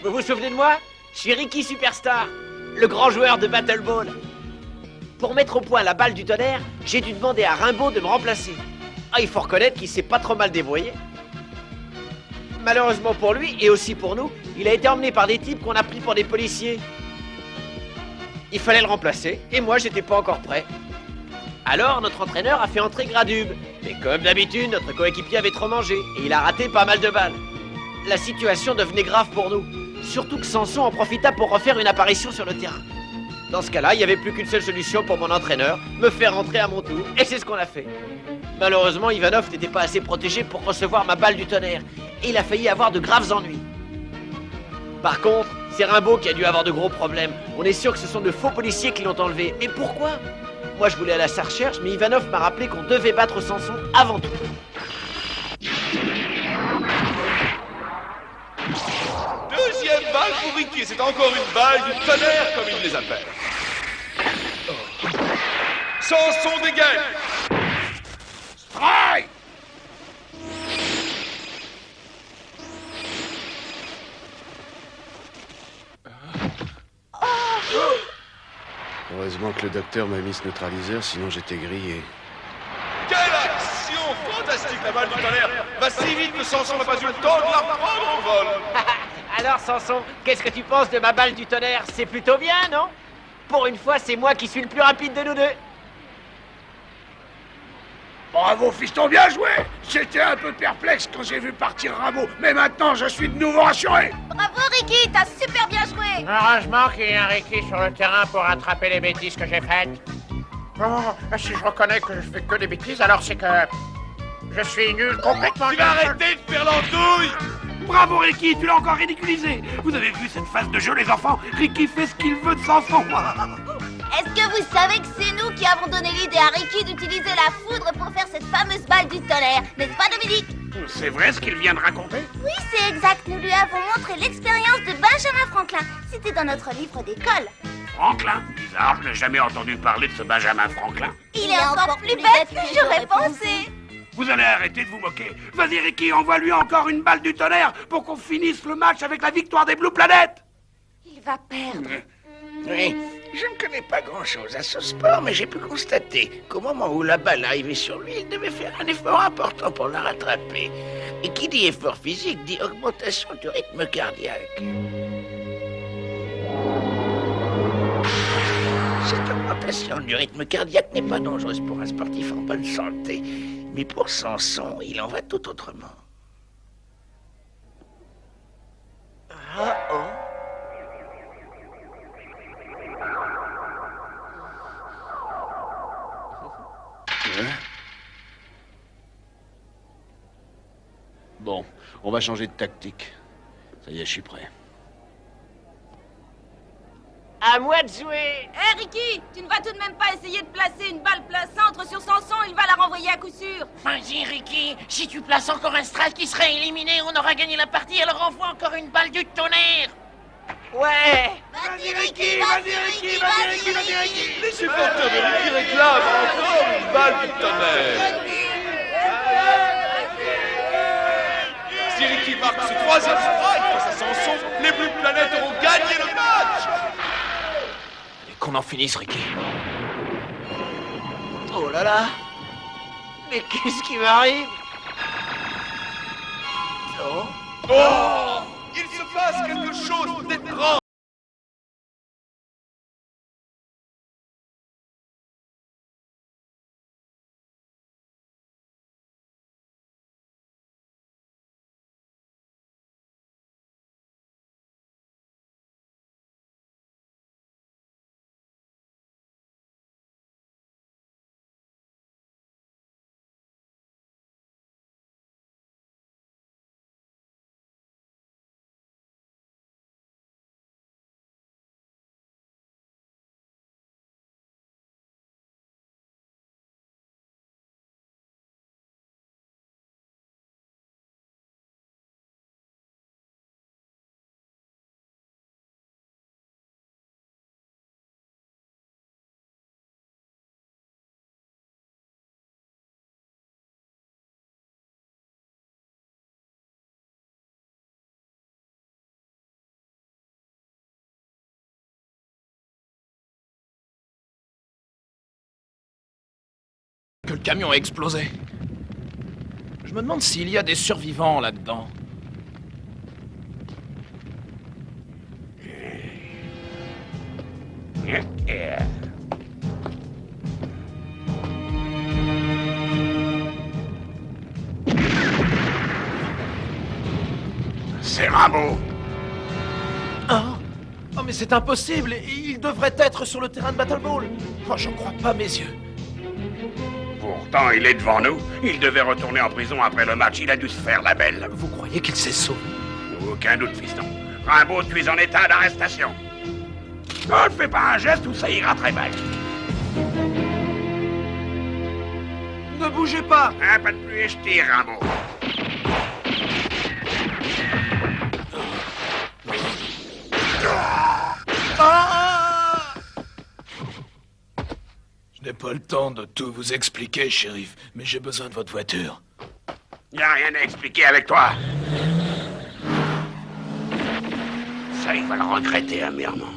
Vous vous souvenez de moi? Je suis Ricky Superstar, le grand joueur de Battle Ball. Pour mettre au point la balle du tonnerre, j'ai dû demander à Rimbaud de me remplacer. Ah, il faut reconnaître qu'il s'est pas trop mal débrouillé. Malheureusement pour lui, et aussi pour nous, il a été emmené par des types qu'on a pris pour des policiers. Il fallait le remplacer, et moi j'étais pas encore prêt. Alors notre entraîneur a fait entrer Gradube. Mais comme d'habitude, notre coéquipier avait trop mangé, et il a raté pas mal de balles. La situation devenait grave pour nous. Surtout que Samson en profita pour refaire une apparition sur le terrain. Dans ce cas-là, il n'y avait plus qu'une seule solution pour mon entraîneur, me faire rentrer à mon tour, et c'est ce qu'on a fait. Malheureusement, Ivanov n'était pas assez protégé pour recevoir ma balle du tonnerre, et il a failli avoir de graves ennuis. Par contre, c'est Rimbaud qui a dû avoir de gros problèmes. On est sûr que ce sont de faux policiers qui l'ont enlevé. Mais pourquoi? Moi, je voulais aller à sa recherche, mais Ivanov m'a rappelé qu'on devait battre Samson avant tout. Deuxième balle pour Ricky, c'est encore une balle du tonnerre comme il les appelle. Samson dégaine. Strike. Heureusement que le docteur m'a mis ce neutraliseur, sinon j'étais grillé. Quelle action fantastique! La balle du tonnerre va si vite que Samson n'a pas eu le temps de la prendre au vol. Alors, Samson, qu'est-ce que tu penses de ma balle du tonnerre? C'est plutôt bien, non? Pour une fois, c'est moi qui suis le plus rapide de nous deux. Bravo, fiston, bien joué! J'étais un peu perplexe quand j'ai vu partir Rimbaud, mais maintenant je suis de nouveau rassuré! Bravo Ricky, t'as super bien joué. Heureusement qu'il y a un Ricky sur le terrain pour rattraper les bêtises que j'ai faites. Oh, si je reconnais que je fais que des bêtises, alors c'est que je suis nul complètement. Tu vas arrêter de faire l'andouille. Bravo Ricky, tu l'as encore ridiculisé! Vous avez vu cette phase de jeu, les enfants? Ricky fait ce qu'il veut de Samson! Est-ce que vous savez que c'est nous qui avons donné l'idée à Ricky d'utiliser la foudre pour faire cette fameuse balle du tonnerre? N'est-ce pas, Dominique? C'est vrai ce qu'il vient de raconter? Oui, c'est exact. Nous lui avons montré l'expérience de Benjamin Franklin. C'était dans notre livre d'école. Franklin? Bizarre, je n'ai jamais entendu parler de ce Benjamin Franklin. Il est encore plus bête que j'aurais pensé. Vous allez arrêter de vous moquer. Vas-y Ricky, envoie-lui encore une balle du tonnerre pour qu'on finisse le match avec la victoire des Blue Planet. Il va perdre. Oui, je ne connais pas grand-chose à ce sport, mais j'ai pu constater qu'au moment où la balle arrivait sur lui, il devait faire un effort important pour la rattraper. Et qui dit effort physique dit augmentation du rythme cardiaque. Cette augmentation du rythme cardiaque n'est pas dangereuse pour un sportif en bonne santé, mais pour Samson, il en va tout autrement. Bon, on va changer de tactique. Ça y est, je suis prêt. À moi de jouer. Hé Ricky, tu ne vas tout de même pas essayer de placer une balle plein centre sur Samson, il va la renvoyer à coup sûr. Vas-y, Ricky, si tu places encore un strike qui serait éliminé, on aura gagné la partie, alors envoie encore une balle du tonnerre. Ouais. Vas-y Ricky, vas-y Ricky, vas-y Ricky. Les supporters de Ricky réclament encore une balle du tonnerre. Si Ricky marque ce troisième strike face à Samson, les Blue Planet auront gagné le match. Et qu'on en finisse, Ricky. Oh là là. Mais qu'est-ce qui m'arrive? Oh, il se passe quelque chose d'étrange. que le camion a explosé. Je me demande s'il y a des survivants là-dedans. C'est Rimbaud. Oh, mais c'est impossible. Il devrait être sur le terrain de Battle Ball. Oh, j'en crois pas mes yeux. Pourtant, il est devant nous. Il devait retourner en prison après le match. Il a dû se faire la belle. Vous croyez qu'il s'est sauvé? Aucun doute, fiston. Rimbaud, tu es en état d'arrestation. Ne fais pas un geste ou ça ira très mal. Ne bougez pas. Un pas de plus et je tire, Rimbaud. Je n'ai pas le temps de tout vous expliquer, shérif, mais j'ai besoin de votre voiture. Y a rien à expliquer avec toi. Ça, il va le regretter amèrement.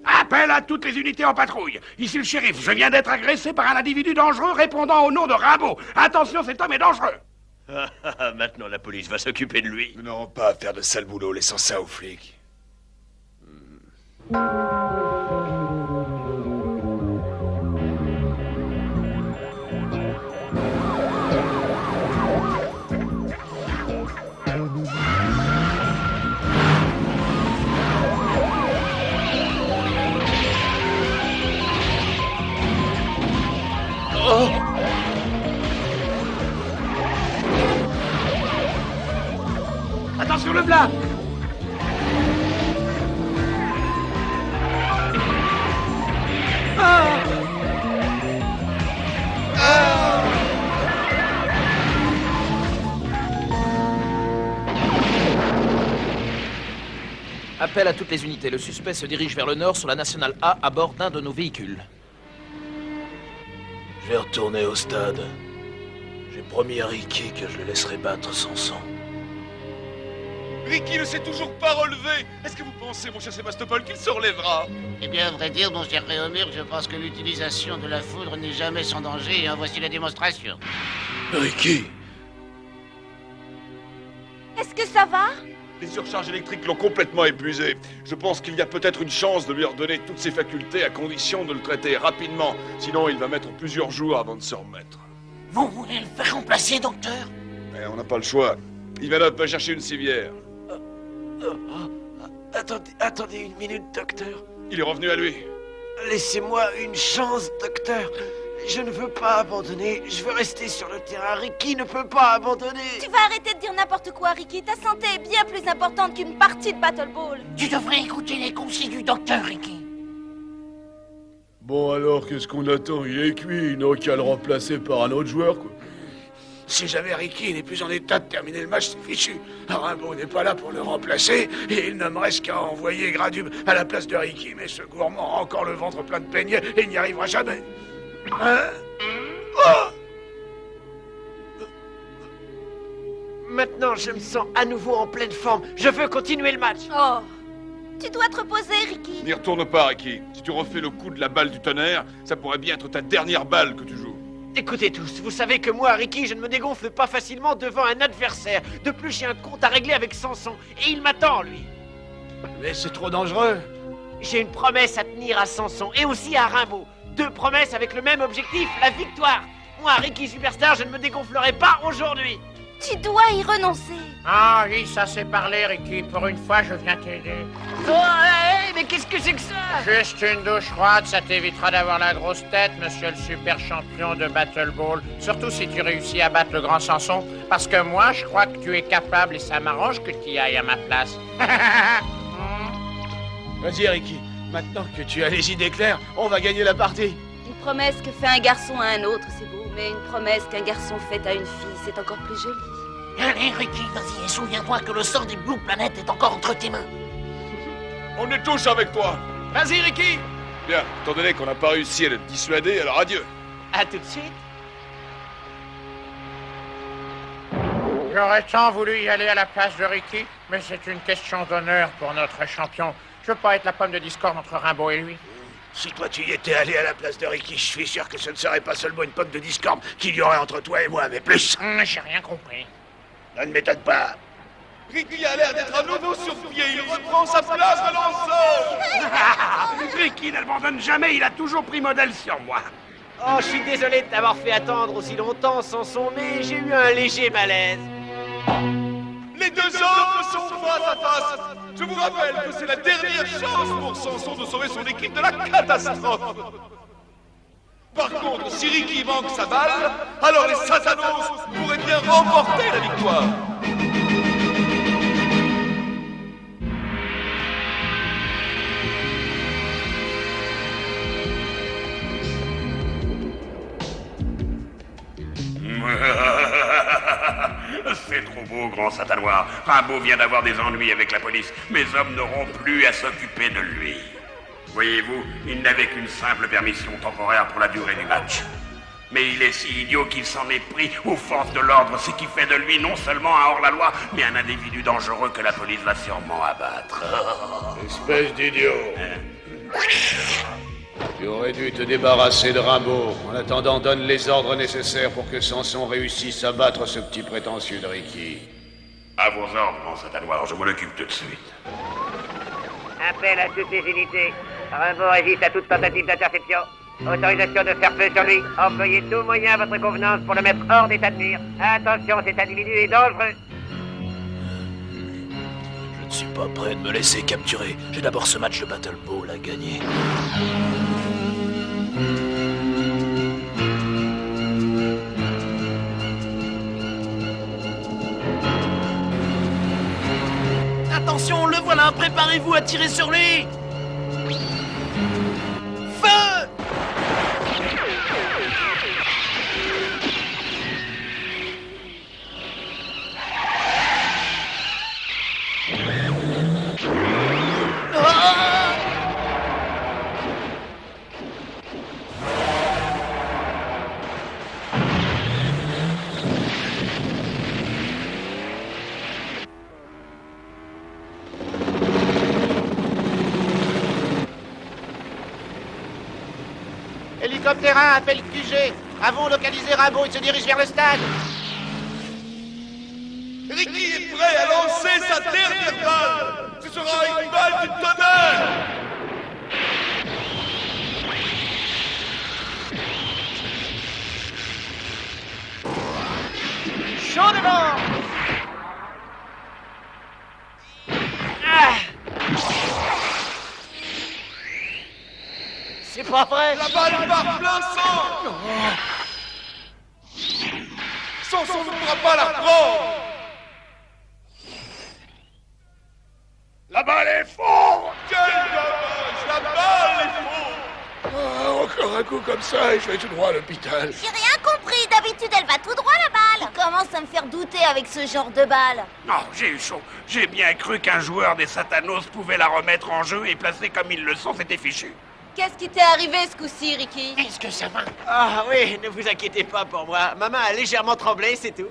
Appel à toutes les unités en patrouille. Ici le shérif, je viens d'être agressé par un individu dangereux répondant au nom de Rimbaud. Attention, cet homme est dangereux. Maintenant, la police va s'occuper de lui. Nous n'aurons pas à faire de sale boulot, laissons ça aux flics. Attention le plat. Appel à toutes les unités. Le suspect se dirige vers le nord sur la nationale A à bord d'un de nos véhicules. Je vais retourner au stade. J'ai promis à Ricky que je le laisserai battre Samson. Ricky ne s'est toujours pas relevé. Est-ce que vous pensez, mon cher Sébastopol, qu'il se relèvera? Eh bien, à vrai dire, mon cher Réomir, je pense que l'utilisation de la foudre n'est jamais sans danger, et en voici la démonstration. Ricky! Est-ce que ça va? Les surcharges électriques l'ont complètement épuisé. Je pense qu'il y a peut-être une chance de lui redonner toutes ses facultés à condition de le traiter rapidement. Sinon, il va mettre plusieurs jours avant de se remettre. Vous voulez le faire remplacer, docteur? Mais on n'a pas le choix. Ivanov va chercher une civière. Attendez une minute, docteur. Il est revenu à lui. Laissez-moi une chance, docteur. Je ne veux pas abandonner. Je veux rester sur le terrain. Ricky ne peut pas abandonner. Tu vas arrêter de dire n'importe quoi, Ricky. Ta santé est bien plus importante qu'une partie de Battle Ball. Tu devrais écouter les conseils du docteur, Ricky. Bon alors, qu'est-ce qu'on attend? Il est cuit, il n'a qu'à le remplacer par un autre joueur, quoi. Si jamais Ricky n'est plus en état de terminer le match, c'est fichu. Rimbaud n'est pas là pour le remplacer, et il ne me reste qu'à envoyer Gradube à la place de Ricky. Mais ce gourmand a encore le ventre plein de beignets et il n'y arrivera jamais. Hein? Oh! Maintenant, je me sens à nouveau en pleine forme. Je veux continuer le match. Oh, tu dois te reposer, Ricky. N'y retourne pas, Ricky. Si tu refais le coup de la balle du tonnerre, ça pourrait bien être ta dernière balle que tu joues. Écoutez tous, vous savez que moi, Ricky, je ne me dégonfle pas facilement devant un adversaire. De plus, j'ai un compte à régler avec Samson. Et il m'attend, lui. Mais c'est trop dangereux. J'ai une promesse à tenir à Samson et aussi à Rimbaud. 2 promesses avec le même objectif, la victoire. Moi, Ricky Superstar, je ne me dégonflerai pas aujourd'hui. Tu dois y renoncer. Ah oui, ça c'est parlé, Ricky. Pour une fois, je viens t'aider. Oh, hey, mais qu'est-ce que c'est que ça? Juste une douche froide, ça t'évitera d'avoir la grosse tête, monsieur le super champion de Battle Ball. Surtout si tu réussis à battre le grand Samson. Parce que moi, je crois que tu es capable et ça m'arrange que tu y ailles à ma place. Vas-y, Ricky. Maintenant que tu as les idées claires, on va gagner la partie. Une promesse que fait un garçon à un autre, c'est beau. Mais une promesse qu'un garçon fait à une fille, c'est encore plus joli. Allez, Ricky, vas-y, et souviens-toi que le sort des Blue Planet est encore entre tes mains. On est tous avec toi. Vas-y, Ricky. Bien, étant donné qu'on n'a pas réussi à le dissuader, alors adieu. À tout de suite. J'aurais tant voulu y aller à la place de Ricky, mais c'est une question d'honneur pour notre champion. Je veux pas être la pomme de discorde entre Rimbaud et lui. Si toi tu y étais allé à la place de Ricky, je suis sûr que ce ne serait pas seulement une pomme de discorde qu'il y aurait entre toi et moi, mais plus. J'ai rien compris. Ça ne m'étonne pas. Ricky a l'air d'être à nouveau sur pied. Il reprend sa place de lanceur. Ricky n'abandonne jamais, il a toujours pris modèle sur moi. Oh, je suis désolé de t'avoir fait attendre aussi longtemps, Samson, mais j'ai eu un léger malaise. Les deux hommes sont face à face. Je vous rappelle que c'est la dernière chance pour Samson de sauver son équipe de la catastrophe. Par contre, si Ricky manque sa balle, alors les Satanos pourraient bien remporter la victoire. C'est trop beau, grand satanoir. Rimbaud vient d'avoir des ennuis avec la police. Mes hommes n'auront plus à s'occuper de lui. Voyez-vous, il n'avait qu'une simple permission temporaire pour la durée du match. Mais il est si idiot qu'il s'en est pris aux forces de l'ordre, ce qui fait de lui non seulement un hors-la-loi, mais un individu dangereux que la police va sûrement abattre. Espèce d'idiot. Tu aurais dû te débarrasser de Rimbaud. En attendant, donne les ordres nécessaires pour que Samson réussisse à battre ce petit prétentieux de Ricky. À vos ordres, grand satanoir, je m'en occupe tout de suite. Appel à toutes les unités. Rimbaud résiste à toute tentative d'interception. Autorisation de faire feu sur lui. Employez tout moyen à votre convenance pour le mettre hors d'état de nuire. Attention, cet individu est dangereux. Je ne suis pas prêt de me laisser capturer. J'ai d'abord ce match de Battle Ball à gagner. Attention, le voilà, préparez-vous à tirer sur lui. Feu! Hélicoptère 1, appelle QG. Avons localisé Rimbaud, il se dirige vers le stade. Ricky est prêt à lancer sa dernière balle. Ce sera une balle du tonnerre. Chaud devant. Ah. C'est pas vrai. La balle part plein sang. Samson ne pourra pas la prendre. La balle est fort. Quel dommage. La balle est fausse. Ah, encore un coup comme ça et je vais tout droit à l'hôpital. J'ai rien compris. D'habitude, elle va tout droit, la balle. Il commence à me faire douter avec ce genre de balle. Non, j'ai eu chaud. J'ai bien cru qu'un joueur des Satanos pouvait la remettre en jeu et placer comme ils le sont, c'était fichu. Qu'est-ce qui t'est arrivé ce coup-ci, Ricky? Est-ce que ça va? Ah oui, ne vous inquiétez pas pour moi. Ma main a légèrement tremblé, c'est tout.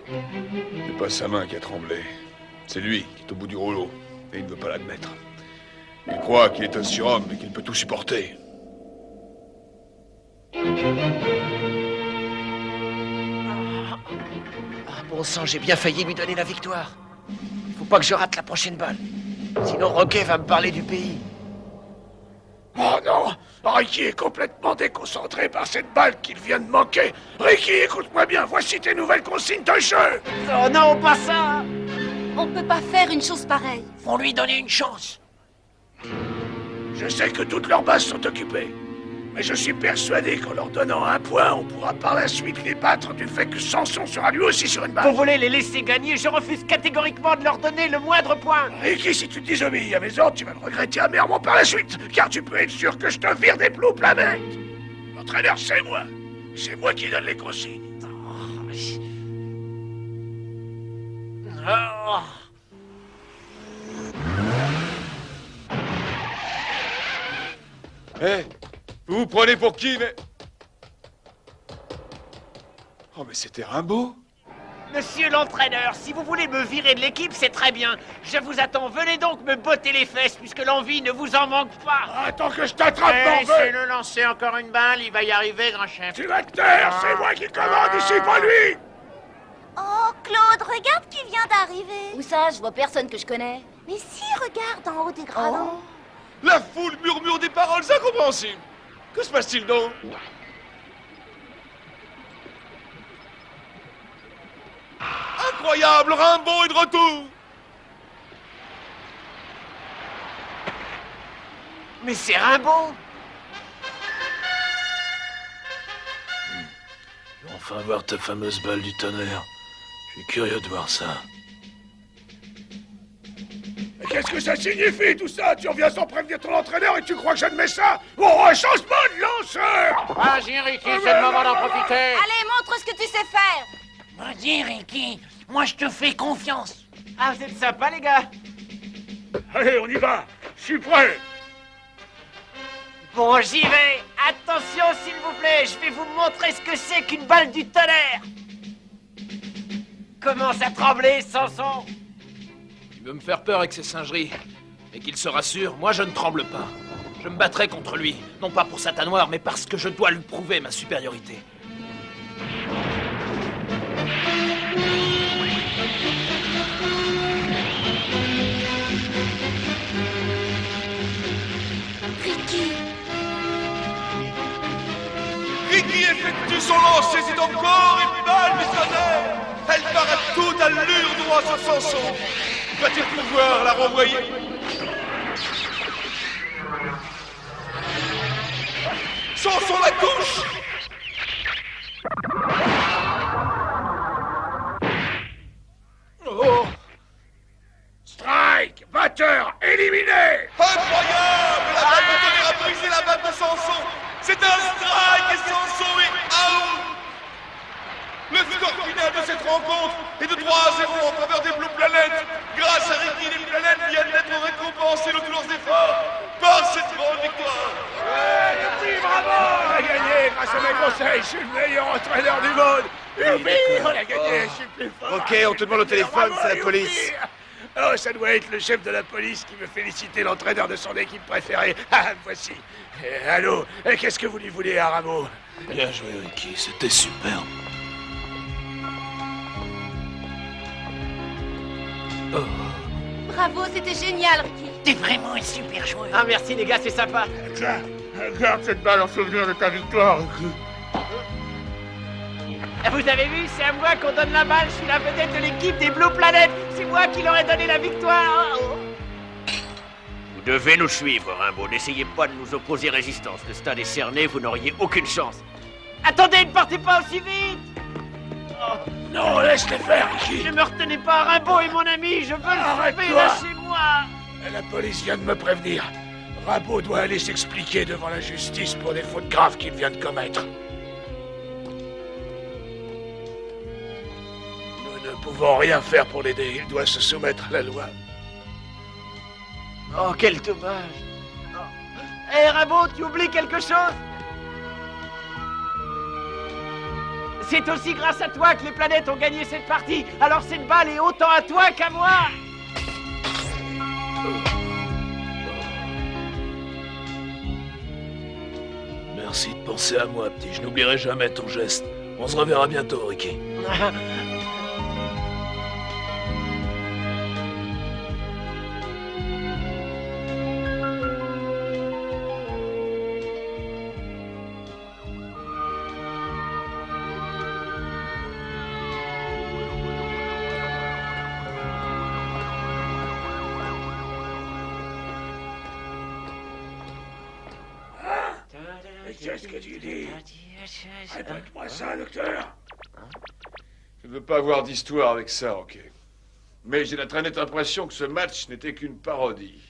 C'est pas sa main qui a tremblé. C'est lui qui est au bout du rouleau. Et il ne veut pas l'admettre. Il croit qu'il est un surhomme et qu'il peut tout supporter. Ah bon sang, j'ai bien failli lui donner la victoire. Faut pas que je rate la prochaine balle. Sinon Roquet va me parler du pays. Oh non! Ricky est complètement déconcentré par cette balle qu'il vient de manquer. Ricky, écoute-moi bien, voici tes nouvelles consignes de jeu. Oh non, pas ça! On peut pas faire une chose pareille. Faut lui donner une chance. Je sais que toutes leurs bases sont occupées. Mais je suis persuadé qu'en leur donnant un point, on pourra par la suite les battre du fait que Samson sera lui aussi sur une base. Vous voulez les laisser gagner? Je refuse catégoriquement de leur donner le moindre point. Ricky, si tu te désobéis à mes ordres, tu vas le regretter amèrement par la suite, car tu peux être sûr que je te vire des plots plein bec. L'entraîneur, c'est moi. C'est moi qui donne les consignes. Oh. Hé, vous vous prenez pour qui, mais... Oh, mais c'était Rimbaud. Monsieur l'entraîneur, si vous voulez me virer de l'équipe, c'est très bien. Je vous attends, venez donc me botter les fesses, puisque l'envie ne vous en manque pas. Attends que je t'attrape, morveux! Laissez-le lancer encore une balle, il va y arriver, grand chef. Tu vas te taire, c'est moi qui commande ici, pas lui! Oh, Claude, regarde qui vient d'arriver. Où ça? Je vois personne que je connais. Mais si, regarde en haut des gradins. La foule murmure des paroles incompréhensibles. Que se passe-t-il donc? Incroyable, Rimbaud est de retour. Mais c'est Rimbaud. Je vais enfin voir ta fameuse balle du tonnerre. Je suis curieux de voir ça. Mais qu'est-ce que ça signifie tout ça? Tu reviens sans prévenir ton entraîneur et tu crois que j'admets ça? Oh, un changement de lanceur! Vas-y, Ricky, c'est le moment d'en profiter. Allez, montre ce que tu sais faire. Vas-y, Ricky. Moi, je te fais confiance. Ah, vous êtes sympa, les gars. Allez, on y va! Je suis prêt! Bon, j'y vais. Attention, s'il vous plaît, je vais vous montrer ce que c'est qu'une balle du tonnerre. Commence à trembler, Samson. Il veut me faire peur avec ses singeries. Mais qu'il se rassure, moi je ne tremble pas. Je me battrai contre lui, non pas pour sa noir, mais parce que je dois lui prouver ma supériorité. Ricky effectue son lancer, c'est encore une balle du tonnerre. Elle part à toute allure droit sur Samson. Va-t-il pouvoir la renvoyer? Samson la touche. Oh! Strike! Batteur éliminé! Incroyable! La balle du tonnerre a brisé la batte de Samson. C'est un strike et Samson est out. Le score final de cette rencontre est de 3-0 en faveur des Blue Planets. Grâce à Ricky, les Planètes viennent d'être récompensés de tous leurs efforts par cette grande victoire. Oui, bravo! On a gagné grâce à mes conseils. Je suis le meilleur entraîneur du monde. Youpi! On a gagné, je suis plus fort. Ok, on te demande au téléphone, c'est la police. Oh, ça doit être le chef de la police qui veut féliciter l'entraîneur de son équipe préférée. Ah, voici. Allô, qu'est-ce que vous lui voulez à Rameau? Bien joué, Ricky, c'était superbe. Bravo, c'était génial, Ricky. T'es vraiment un super joueur. Ah, merci, les gars, c'est sympa. Tiens, garde cette balle en souvenir de ta victoire, Ricky. Vous avez vu, c'est à moi qu'on donne la balle. Je suis la vedette de l'équipe des Blue Planets. C'est moi qui leur ai donné la victoire. Vous devez nous suivre, Rimbaud. N'essayez pas de nous opposer résistance. Le stade est cerné, vous n'auriez aucune chance. Attendez, ne partez pas aussi vite. Non, laisse-les faire, Ricky. Ne me retenez pas, Rimbaud est mon ami. Je veux le sauver, Arrête-toi. lâchez-moi. La police vient de me prévenir. Rameau doit aller s'expliquer devant la justice pour des fautes graves qu'il vient de commettre. Nous ne pouvons rien faire pour l'aider. Il doit se soumettre à la loi. Oh, quel dommage. Hé, Rimbaud, tu oublies quelque chose? C'est aussi grâce à toi que les planètes ont gagné cette partie. Alors cette balle est autant à toi qu'à moi. Merci de penser à moi, petit. Je n'oublierai jamais ton geste. On se reverra bientôt, Ricky. Qu'est-ce que tu dis? Répète-moi ça, docteur. Je ne veux pas avoir d'histoire avec ça, ok. Mais j'ai la très nette impression que ce match n'était qu'une parodie.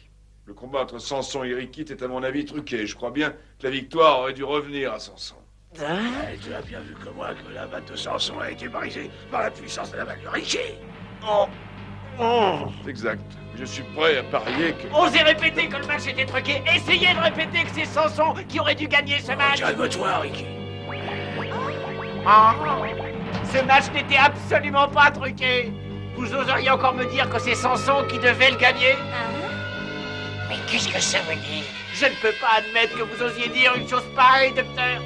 Le combat entre Samson et Ricky était à mon avis truqué. Je crois bien que la victoire aurait dû revenir à Samson. Tu as bien vu comme moi que la batte de Samson a été brisée par la puissance de la balle de Ricky. C'est exact. Je suis prêt à parier que... Osez répéter que le match était truqué. Essayez de répéter que c'est Samson qui aurait dû gagner ce match. Calme-toi, Ricky. Ce match n'était absolument pas truqué. Vous oseriez encore me dire que c'est Samson qui devait le gagner? Mais qu'est-ce que ça veut dire? Je ne peux pas admettre que vous osiez dire une chose pareille, docteur.